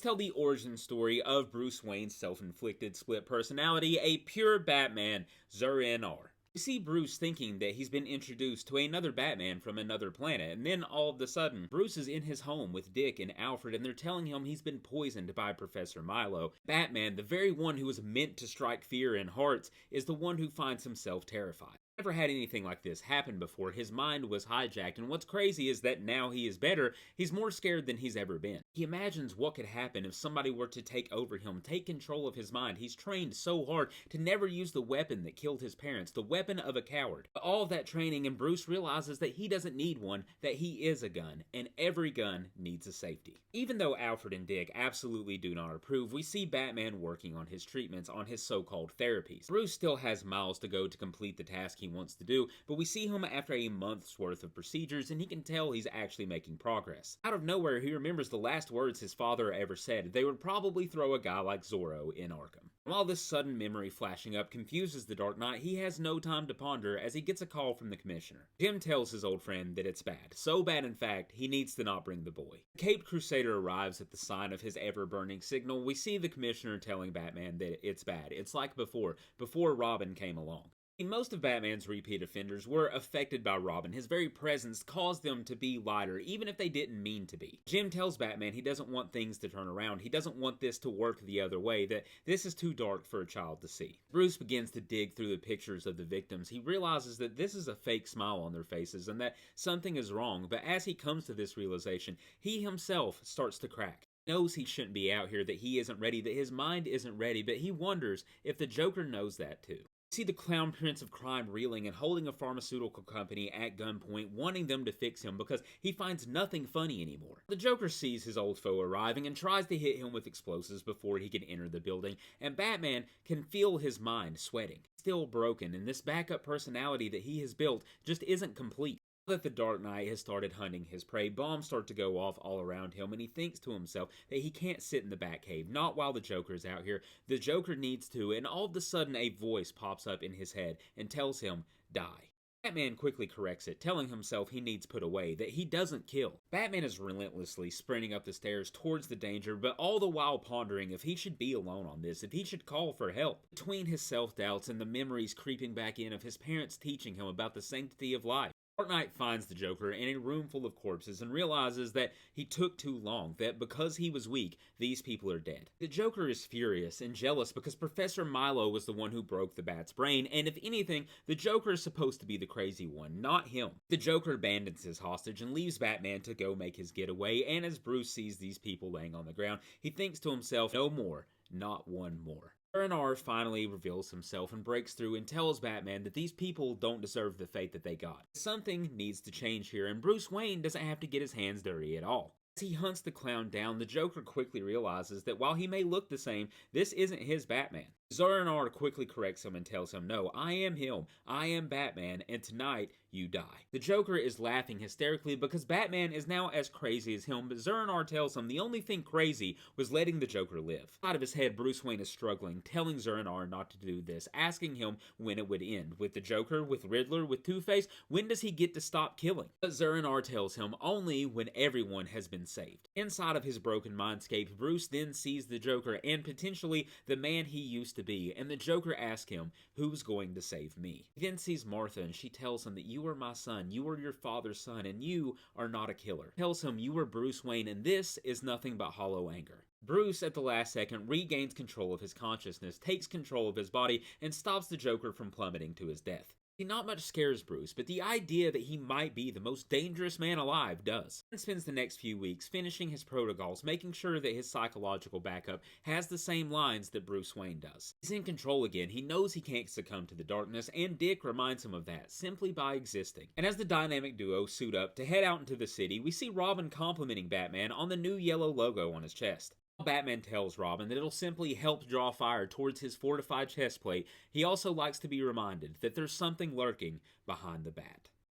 let's tell the origin story of Bruce Wayne's self-inflicted split personality, a pure Batman, Zur-En-Arrh. You see Bruce thinking that he's been introduced to another Batman from another planet, and then all of a sudden, Bruce is in his home with Dick and Alfred, and they're telling him he's been poisoned by Professor Milo. Batman, the very one who was meant to strike fear in hearts, is the one who finds himself terrified. Never had anything like this happen before. His mind was hijacked, and what's crazy is that now he is better, he's more scared than he's ever been. He imagines what could happen if somebody were to take over him, take control of his mind. He's trained so hard to never use the weapon that killed his parents, the weapon of a coward. But all of that training, and Bruce realizes that he doesn't need one, that he is a gun, and every gun needs a safety. Even though Alfred and Dick absolutely do not approve, we see Batman working on his treatments, on his so-called therapies. Bruce still has miles to go to complete the task he wants to do, but we see him after a month's worth of procedures, and he can tell he's actually making progress. Out of nowhere, he remembers the last words his father ever said: they would probably throw a guy like Zorro in Arkham. While this sudden memory flashing up confuses the Dark Knight, he has no time to ponder as he gets a call from the Commissioner. Jim tells his old friend that it's bad. So bad, in fact, he needs to not bring the boy. The Caped Crusader arrives at the sign of his ever-burning signal. We see the Commissioner telling Batman that it's bad. It's like before Robin came along. Most of Batman's repeat offenders were affected by Robin. His very presence caused them to be lighter, even if they didn't mean to be. Jim tells Batman he doesn't want things to turn around. He doesn't want this to work the other way, that this is too dark for a child to see. Bruce begins to dig through the pictures of the victims. He realizes that this is a fake smile on their faces and that something is wrong, but as he comes to this realization, he himself starts to crack. He knows he shouldn't be out here, that he isn't ready, that his mind isn't ready, but he wonders if the Joker knows that too. See the clown prince of crime reeling and holding a pharmaceutical company at gunpoint, wanting them to fix him because he finds nothing funny anymore. The Joker sees his old foe arriving and tries to hit him with explosives before he can enter the building, and Batman can feel his mind sweating. Still broken, and this backup personality that he has built just isn't complete. Now that the Dark Knight has started hunting his prey, bombs start to go off all around him, and he thinks to himself that he can't sit in the Batcave, not while the Joker is out here. The Joker needs to, and all of a sudden a voice pops up in his head and tells him, "Die." Batman quickly corrects it, telling himself he needs put away, that he doesn't kill. Batman is relentlessly sprinting up the stairs towards the danger, but all the while pondering if he should be alone on this, if he should call for help. Between his self-doubts and the memories creeping back in of his parents teaching him about the sanctity of life, Dark Knight finds the Joker in a room full of corpses and realizes that he took too long, that because he was weak, these people are dead. The Joker is furious and jealous because Professor Milo was the one who broke the Bat's brain, and if anything, the Joker is supposed to be the crazy one, not him. The Joker abandons his hostage and leaves Batman to go make his getaway, and as Bruce sees these people laying on the ground, he thinks to himself, no more, not one more. Zur-En-Arrh finally reveals himself and breaks through and tells Batman that these people don't deserve the fate that they got. Something needs to change here, and Bruce Wayne doesn't have to get his hands dirty at all. As he hunts the clown down, the Joker quickly realizes that while he may look the same, this isn't his Batman. Zur-En-Arrh quickly corrects him and tells him, no, I am him, I am Batman, and tonight you die. The Joker is laughing hysterically because Batman is now as crazy as him, but Zur-En-Arrh tells him the only thing crazy was letting the Joker live. Out of his head, Bruce Wayne is struggling, telling Zur-En-Arrh not to do this, asking him when it would end. With the Joker, with Riddler, with Two-Face, when does he get to stop killing? But Zur-En-Arrh tells him only when everyone has been saved. Inside of his broken mindscape, Bruce then sees the Joker and potentially the man he used to be, and the Joker asks him, who's going to save me? He then sees Martha and she tells him that you are my son, you are your father's son, and you are not a killer. Tells him you are Bruce Wayne and this is nothing but hollow anger. Bruce, at the last second, regains control of his consciousness, takes control of his body, and stops the Joker from plummeting to his death. Not much scares Bruce, but the idea that he might be the most dangerous man alive does. He spends the next few weeks finishing his protocols, making sure that his psychological backup has the same lines that Bruce Wayne does. He's in control again, he knows he can't succumb to the darkness, and Dick reminds him of that, simply by existing. And as the dynamic duo suit up to head out into the city, we see Robin complimenting Batman on the new yellow logo on his chest. Batman tells Robin that it'll simply help draw fire towards his fortified chest plate. He also likes to be reminded that there's something lurking behind the bat.